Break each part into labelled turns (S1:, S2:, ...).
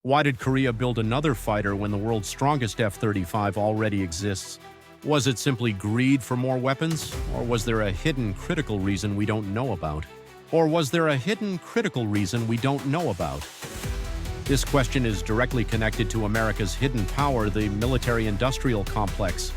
S1: Why did Korea build another fighter when the world's strongest F-35 already exists? Was it simply greed for more weapons, or was there a hidden critical reason we don't know about? This question is directly connected to America's hidden power, the military-industrial complex.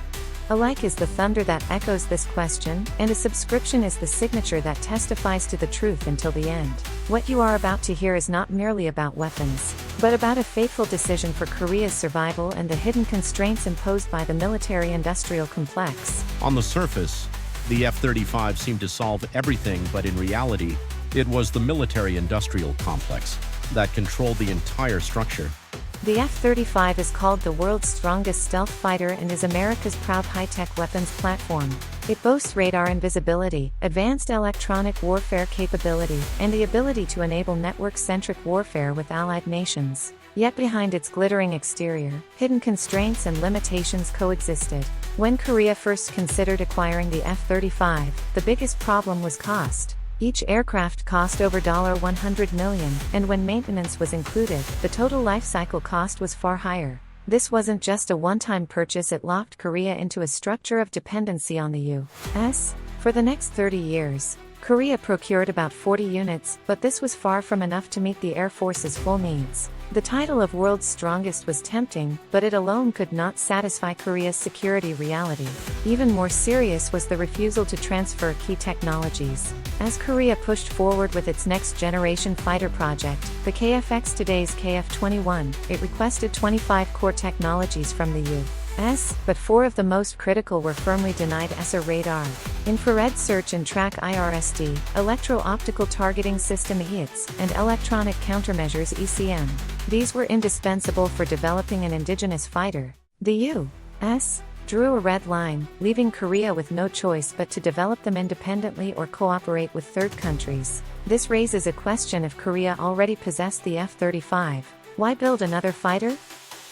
S2: A like is the thunder that echoes this question, and a subscription is the signature that testifies to the truth until the end. What you are about to hear is not merely about weapons, but about a fateful decision for Korea's survival and the hidden constraints imposed by the military-industrial complex.
S1: On the surface, the F-35 seemed to solve everything, but in reality, it was the military-industrial complex that controlled the entire structure.
S2: The F-35 is called the world's strongest stealth fighter and is America's proud high-tech weapons platform. It boasts radar invisibility, advanced electronic warfare capability, and the ability to enable network-centric warfare with allied nations. Yet behind its glittering exterior, hidden constraints and limitations coexisted. When Korea first considered acquiring the F-35, the biggest problem was cost. Each aircraft cost over $100 million, and when maintenance was included, the total life cycle cost was far higher. This wasn't just a one-time purchase, it locked Korea into a structure of dependency on the U.S. For the next 30 years, Korea procured about 40 units, but this was far from enough to meet the Air Force's full needs. The title of world's strongest was tempting, but it alone could not satisfy Korea's security reality. Even more serious was the refusal to transfer key technologies. As Korea pushed forward with its next-generation fighter project, the KFX, today's KF-21, it requested 25 core technologies from the U.S., but 4 of the most critical were firmly denied: ESA radar, infrared search and track IRST, electro-optical targeting system EITS, and electronic countermeasures ECM. These were indispensable for developing an indigenous fighter. The U.S. drew a red line, leaving Korea with no choice but to develop them independently or cooperate with third countries. This raises a question: if Korea already possessed the F-35, why build another fighter?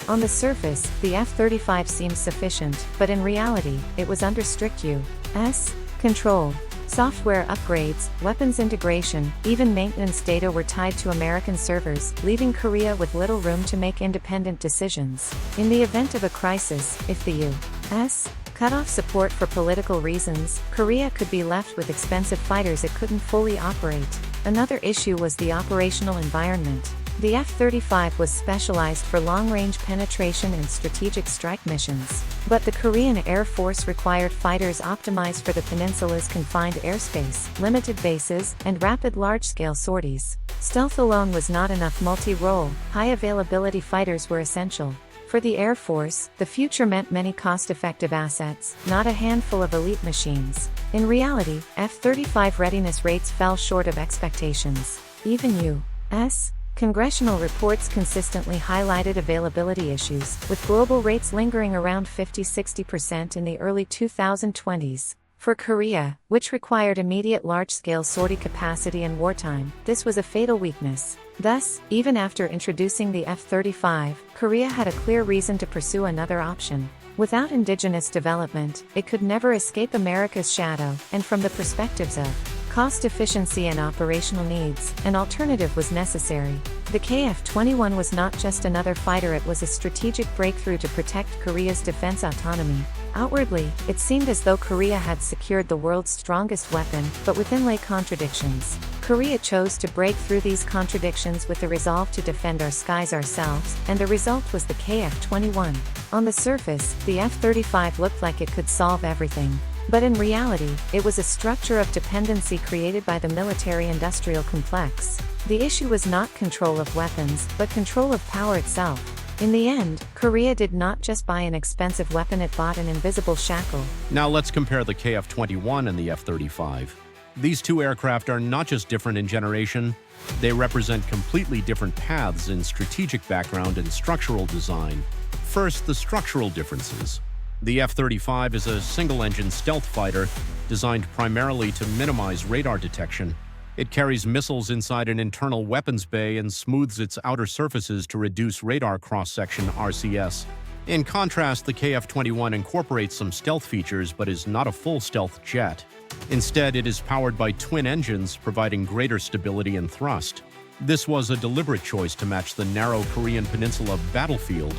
S2: On the surface, the F-35 seems sufficient, but in reality, it was under strict U.S. control. Software upgrades, weapons integration, even maintenance data were tied to American servers, leaving Korea with little room to make independent decisions. In the event of a crisis, if the U.S. cut off support for political reasons, Korea could be left with expensive fighters it couldn't fully operate. Another issue was the operational environment. The F-35 was specialized for long-range penetration and strategic strike missions, but the Korean Air Force required fighters optimized for the peninsula's confined airspace, limited bases, and rapid large-scale sorties. Stealth alone was not enough. Multi-role, high-availability fighters were essential. For the Air Force, the future meant many cost-effective assets, not a handful of elite machines. In reality, F-35 readiness rates fell short of expectations. Even U.S. congressional reports consistently highlighted availability issues, with global rates lingering around 50–60% in the early 2020s. For Korea, which required immediate large-scale sortie capacity in wartime, this was a fatal weakness. Thus, even after introducing the F-35, Korea had a clear reason to pursue another option. Without indigenous development, it could never escape America's shadow, and from the perspectives of cost efficiency and operational needs, an alternative was necessary. The KF-21 was not just another fighter, it was a strategic breakthrough to protect Korea's defense autonomy. Outwardly, it seemed as though Korea had secured the world's strongest weapon, but within lay contradictions. Korea chose to break through these contradictions with the resolve to defend our skies ourselves, and the result was the KF-21. On the surface, the F-35 looked like it could solve everything. But in reality, it was a structure of dependency created by the military-industrial complex. The issue was not control of weapons, but control of power itself. In the end, Korea did not just buy an expensive weapon, it bought an invisible shackle.
S1: Now let's compare the KF-21 and the F-35. These two aircraft are not just different in generation, they represent completely different paths in strategic background and structural design. First, the structural differences. The F-35 is a single-engine stealth fighter designed primarily to minimize radar detection. It carries missiles inside an internal weapons bay and smooths its outer surfaces to reduce radar cross-section (RCS). In contrast, the KF-21 incorporates some stealth features but is not a full stealth jet. Instead, it is powered by twin engines, providing greater stability and thrust. This was a deliberate choice to match the narrow Korean Peninsula battlefield,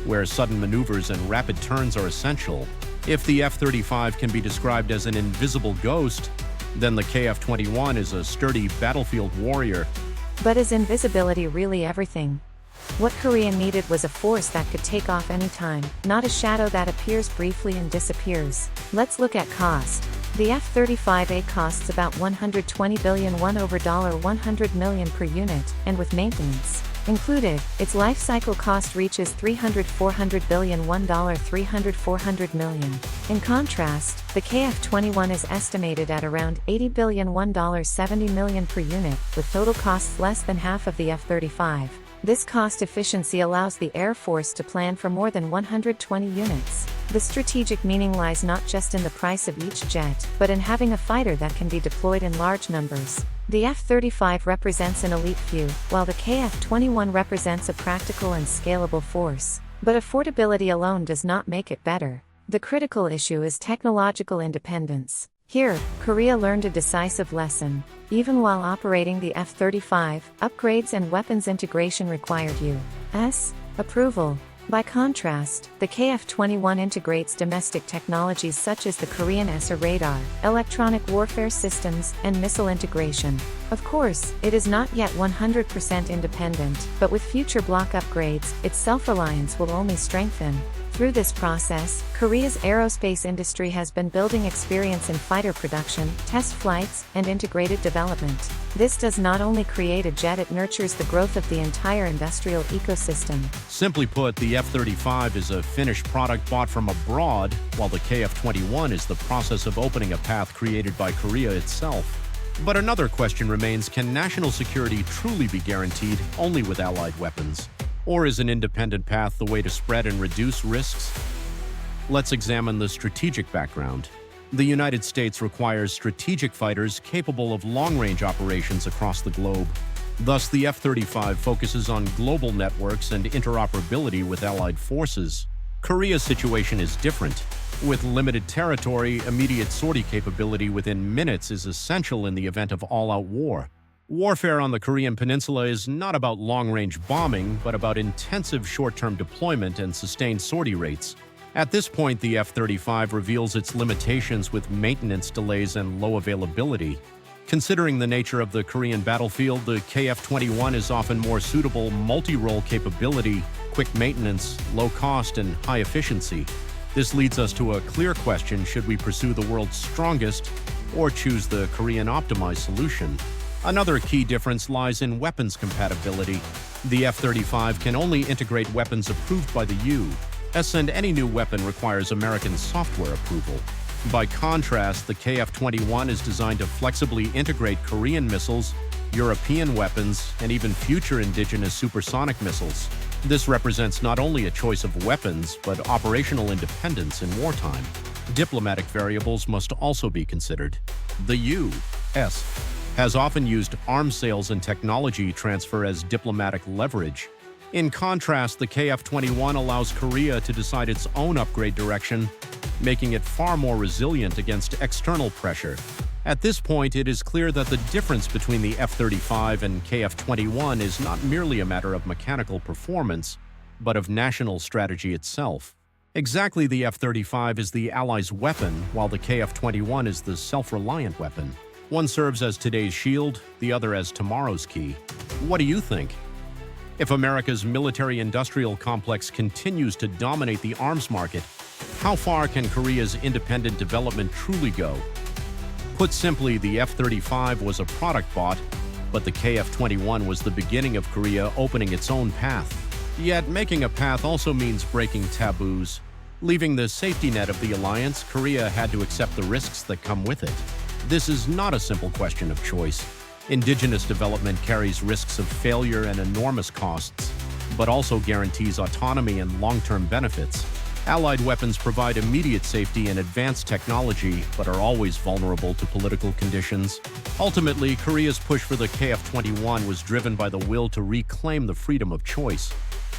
S1: where sudden maneuvers and rapid turns are essential. If the F-35 can be described as an invisible ghost, then the KF-21 is a sturdy battlefield warrior.
S2: But is invisibility really everything? What Korea needed was a force that could take off anytime, not a shadow that appears briefly and disappears. Let's look at cost. The F-35A costs about 120 billion won over $100 million per unit, and with maintenance included, its life cycle cost reaches 400 billion won $300 million. In contrast, the KF-21 is estimated at around 80 billion won $70 million per unit, with total costs less than half of the F-35. This cost efficiency allows the Air Force to plan for more than 120 units. The strategic meaning lies not just in the price of each jet, but in having a fighter that can be deployed in large numbers. The F-35 represents an elite few, while the KF-21 represents a practical and scalable force. But affordability alone does not make it better. The critical issue is technological independence. Here, Korea learned a decisive lesson. Even while operating the F-35, upgrades and weapons integration required U.S. approval. By contrast, the KF-21 integrates domestic technologies such as the Korean ESA radar, electronic warfare systems, and missile integration. Of course, it is not yet 100% independent, but with future block upgrades, its self-reliance will only strengthen. Through this process, Korea's aerospace industry has been building experience in fighter production, test flights, and integrated development. This does not only create a jet, it nurtures the growth of the entire industrial ecosystem.
S1: Simply put, the F-35 is a finished product bought from abroad, while the KF-21 is the process of opening a path created by Korea itself. But another question remains: can national security truly be guaranteed only with allied weapons? Or is an independent path the way to spread and reduce risks? Let's examine the strategic background. The United States requires strategic fighters capable of long-range operations across the globe. Thus, the F-35 focuses on global networks and interoperability with allied forces. Korea's situation is different. With limited territory, immediate sortie capability within minutes is essential in the event of all-out war. Warfare on the Korean Peninsula is not about long-range bombing, but about intensive short-term deployment and sustained sortie rates. At this point, the F-35 reveals its limitations with maintenance delays and low availability. Considering the nature of the Korean battlefield, the KF-21 is often more suitable multi-role capability, quick maintenance, low cost, and high efficiency. This leads us to a clear question: should we pursue the world's strongest or choose the Korean optimized solution? Another key difference lies in weapons compatibility. The F-35 can only integrate weapons approved by the U.S., and any new weapon requires American software approval. By contrast, the KF-21 is designed to flexibly integrate Korean missiles, European weapons, and even future indigenous supersonic missiles. This represents not only a choice of weapons, but operational independence in wartime. Diplomatic variables must also be considered. The U.S. has often used arms sales and technology transfer as diplomatic leverage. In contrast, the KF-21 allows Korea to decide its own upgrade direction, making it far more resilient against external pressure. At this point, it is clear that the difference between the F-35 and KF-21 is not merely a matter of mechanical performance, but of national strategy itself. Exactly, the F-35 is the Allies' weapon, while the KF-21 is the self-reliant weapon. One serves as today's shield, the other as tomorrow's key. What do you think? If America's military-industrial complex continues to dominate the arms market, how far can Korea's independent development truly go? Put simply, the F-35 was a product bought, but the KF-21 was the beginning of Korea opening its own path. Yet, making a path also means breaking taboos. Leaving the safety net of the alliance, Korea had to accept the risks that come with it. This is not a simple question of choice. Indigenous development carries risks of failure and enormous costs, but also guarantees autonomy and long-term benefits. Allied weapons provide immediate safety and advanced technology, but are always vulnerable to political conditions. Ultimately, Korea's push for the KF-21 was driven by the will to reclaim the freedom of choice.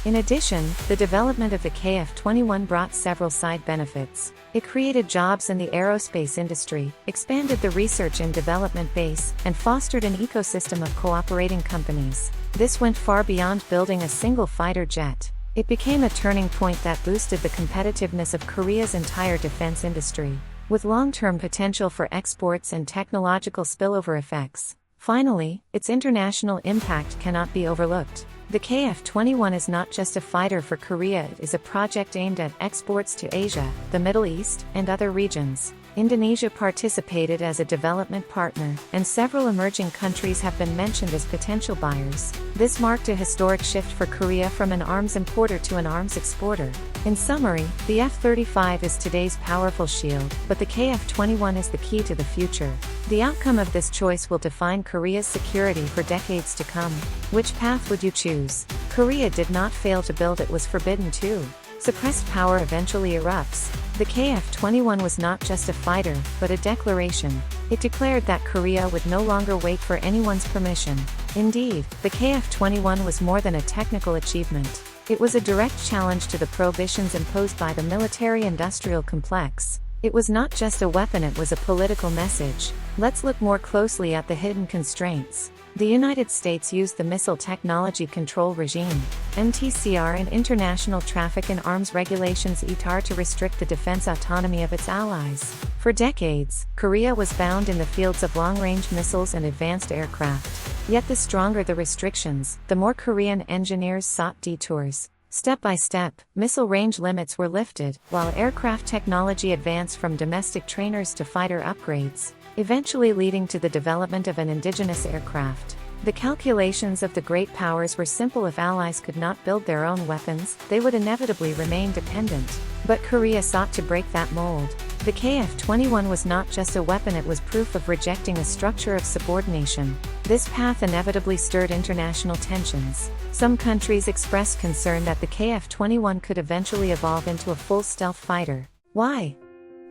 S2: In addition, the development of the KF-21 brought several side benefits. It created jobs in the aerospace industry, expanded the research and development base, and fostered an ecosystem of cooperating companies. This went far beyond building a single fighter jet. It became a turning point that boosted the competitiveness of Korea's entire defense industry, with long-term potential for exports and technological spillover effects. Finally, its international impact cannot be overlooked. The KF-21 is not just a fighter for Korea, it is a project aimed at exports to Asia, the Middle East, and other regions. Indonesia participated as a development partner, and several emerging countries have been mentioned as potential buyers. This marked a historic shift for Korea from an arms importer to an arms exporter. In summary, the F-35 is today's powerful shield, but the KF-21 is the key to the future. The outcome of this choice will define Korea's security for decades to come. Which path would you choose? Korea did not fail to build, it was forbidden to. Suppressed power eventually erupts. The KF-21 was not just a fighter, but a declaration. It declared that Korea would no longer wait for anyone's permission. Indeed, the KF-21 was more than a technical achievement. It was a direct challenge to the prohibitions imposed by the military-industrial complex. It was not just a weapon, it was a political message. Let's look more closely at the hidden constraints. The United States used the Missile Technology Control Regime, MTCR, and International Traffic in Arms Regulations (ITAR) to restrict the defense autonomy of its allies. For decades, Korea was bound in the fields of long-range missiles and advanced aircraft. Yet the stronger the restrictions, the more Korean engineers sought detours. Step by step, missile range limits were lifted, while aircraft technology advanced from domestic trainers to fighter upgrades, eventually leading to the development of an indigenous aircraft. The calculations of the great powers were simple: if allies could not build their own weapons, they would inevitably remain dependent. But Korea sought to break that mold. The KF-21 was not just a weapon, it was proof of rejecting a structure of subordination. This path inevitably stirred international tensions. Some countries expressed concern that the KF-21 could eventually evolve into a full stealth fighter. Why?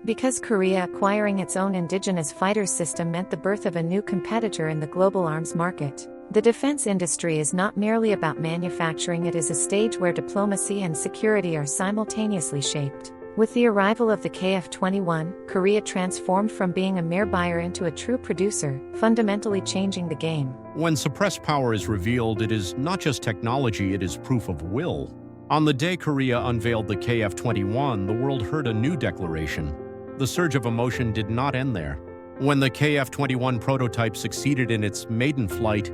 S2: Because Korea acquiring its own indigenous fighter system meant the birth of a new competitor in the global arms market. The defense industry is not merely about manufacturing, it is a stage where diplomacy and security are simultaneously shaped. With the arrival of the KF-21, Korea transformed from being a mere buyer into a true producer, fundamentally changing the game.
S1: When suppressed power is revealed, it is not just technology, it is proof of will. On the day Korea unveiled the KF-21, the world heard a new declaration. The surge of emotion did not end there. When the KF-21 prototype succeeded in its maiden flight,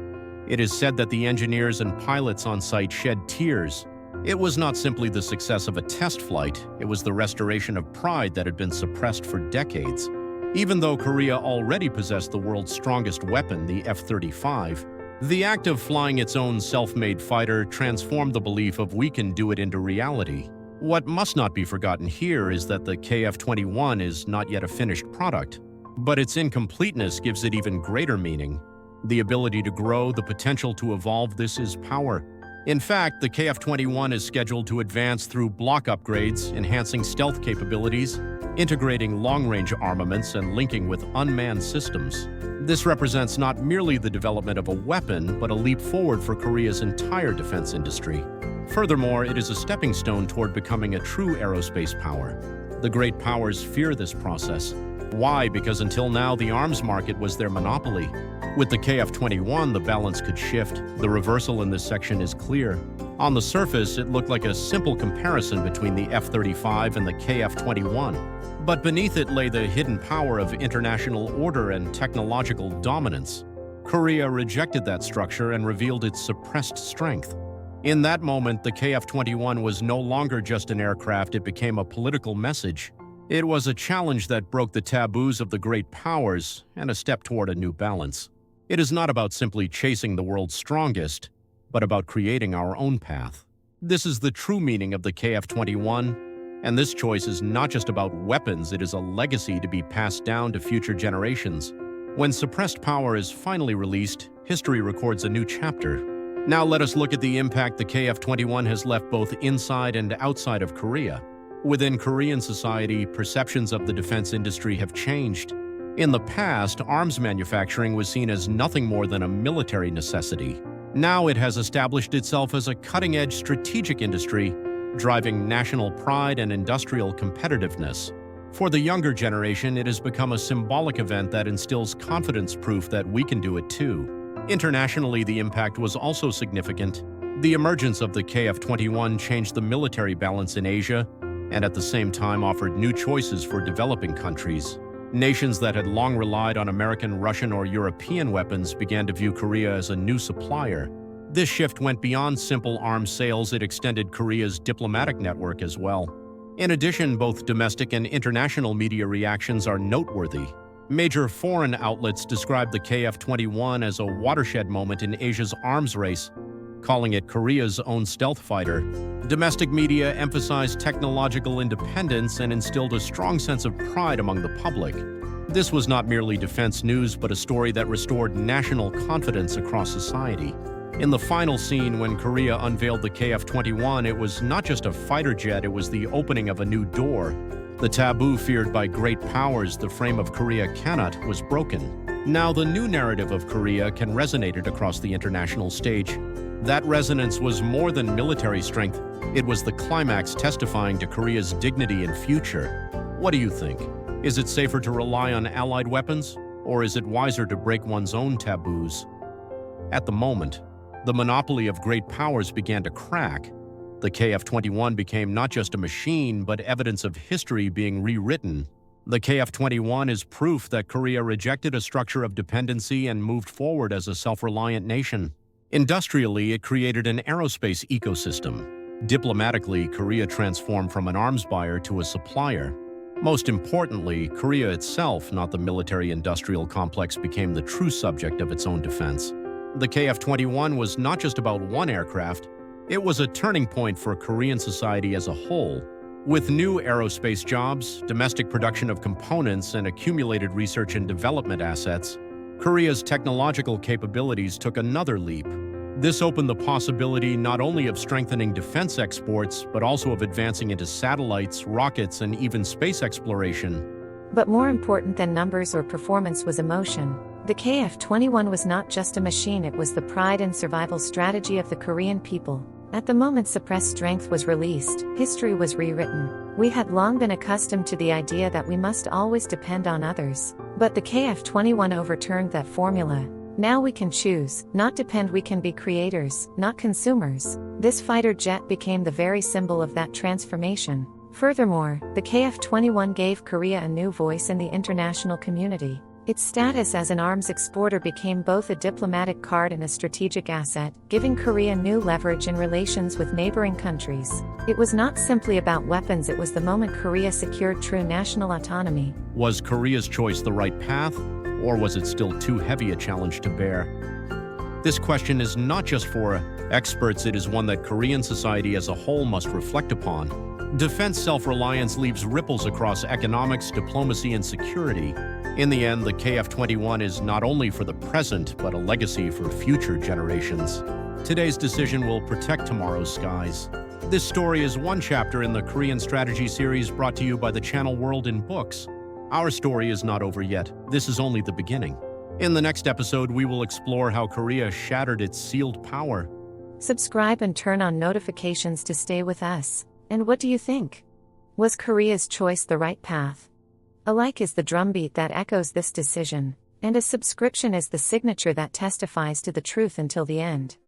S1: it is said that the engineers and pilots on site shed tears. It was not simply the success of a test flight, it was the restoration of pride that had been suppressed for decades. Even though Korea already possessed the world's strongest weapon, the F-35, the act of flying its own self-made fighter transformed the belief of "we can do it" into reality. What must not be forgotten here is that the KF-21 is not yet a finished product, but its incompleteness gives it even greater meaning. The ability to grow, the potential to evolve, this is power. In fact, the KF-21 is scheduled to advance through block upgrades, enhancing stealth capabilities, integrating long-range armaments, and linking with unmanned systems. This represents not merely the development of a weapon, but a leap forward for Korea's entire defense industry. Furthermore, it is a stepping stone toward becoming a true aerospace power. The great powers fear this process. Why? Because until now, the arms market was their monopoly. With the KF-21, the balance could shift. The reversal in this section is clear. On the surface, it looked like a simple comparison between the F-35 and the KF-21. But beneath it lay the hidden power of international order and technological dominance. Korea rejected that structure and revealed its suppressed strength. In that moment, the KF-21 was no longer just an aircraft, it became a political message. It was a challenge that broke the taboos of the great powers and a step toward a new balance. It is not about simply chasing the world's strongest, but about creating our own path. This is the true meaning of the KF-21, and this choice is not just about weapons, it is a legacy to be passed down to future generations. When suppressed power is finally released, history records a new chapter. Now let us look at the impact the KF-21 has left both inside and outside of Korea. Within Korean society, perceptions of the defense industry have changed. In the past, arms manufacturing was seen as nothing more than a military necessity. Now it has established itself as a cutting-edge strategic industry, driving national pride and industrial competitiveness. For the younger generation, it has become a symbolic event that instills confidence proof that we can do it too. Internationally, the impact was also significant. The emergence of the KF-21 changed the military balance in Asia and at the same time offered new choices for developing countries. Nations that had long relied on American, Russian, or European weapons began to view Korea as a new supplier. This shift went beyond simple arms sales; it extended Korea's diplomatic network as well. In addition, both domestic and international media reactions are noteworthy. Major foreign outlets describe the KF-21 as a watershed moment in Asia's arms race, calling it Korea's own stealth fighter. Domestic media emphasized technological independence and instilled a strong sense of pride among the public. This was not merely defense news, but a story that restored national confidence across society. In the final scene, when Korea unveiled the KF-21, it was not just a fighter jet, it was the opening of a new door. The taboo feared by great powers, the frame of Korea cannot, was broken. Now the new narrative of Korea can resonate across the international stage. That resonance was more than military strength. It was the climax testifying to Korea's dignity and future. What do you think? Is it safer to rely on allied weapons, or is it wiser to break one's own taboos? At the moment, the monopoly of great powers began to crack. The KF-21 became not just a machine, but evidence of history being rewritten. The KF-21 is proof that Korea rejected a structure of dependency and moved forward as a self-reliant nation. Industrially, it created an aerospace ecosystem. Diplomatically, Korea transformed from an arms buyer to a supplier. Most importantly, Korea itself, not the military-industrial complex, became the true subject of its own defense. The KF-21 was not just about one aircraft, it was a turning point for Korean society as a whole. With new aerospace jobs, domestic production of components, and accumulated research and development assets, Korea's technological capabilities took another leap. This opened the possibility not only of strengthening defense exports, but also of advancing into satellites, rockets, and even space exploration.
S2: But more important than numbers or performance was emotion. The KF-21 was not just a machine, it was the pride and survival strategy of the Korean people. At the moment suppressed strength was released, history was rewritten. We had long been accustomed to the idea that we must always depend on others. But the KF-21 overturned that formula. Now we can choose, not depend, we can be creators, not consumers. This fighter jet became the very symbol of that transformation. Furthermore, the KF-21 gave Korea a new voice in the international community. Its status as an arms exporter became both a diplomatic card and a strategic asset, giving Korea new leverage in relations with neighboring countries. It was not simply about weapons, it was the moment Korea secured true national autonomy.
S1: Was Korea's choice the right path, or was it still too heavy a challenge to bear? This question is not just for experts, it is one that Korean society as a whole must reflect upon. Defense self-reliance leaves ripples across economics, diplomacy, and security. In the end, the KF-21 is not only for the present, but a legacy for future generations. Today's decision will protect tomorrow's skies. This story is one chapter in the Korean strategy series brought to you by the channel World in Books. Our story is not over yet. This is only the beginning. In the next episode, we will explore how Korea shattered its sealed power.
S2: Subscribe and turn on notifications to stay with us. And what do you think? Was Korea's choice the right path? A like is the drumbeat that echoes this decision, and a subscription is the signature that testifies to the truth until the end.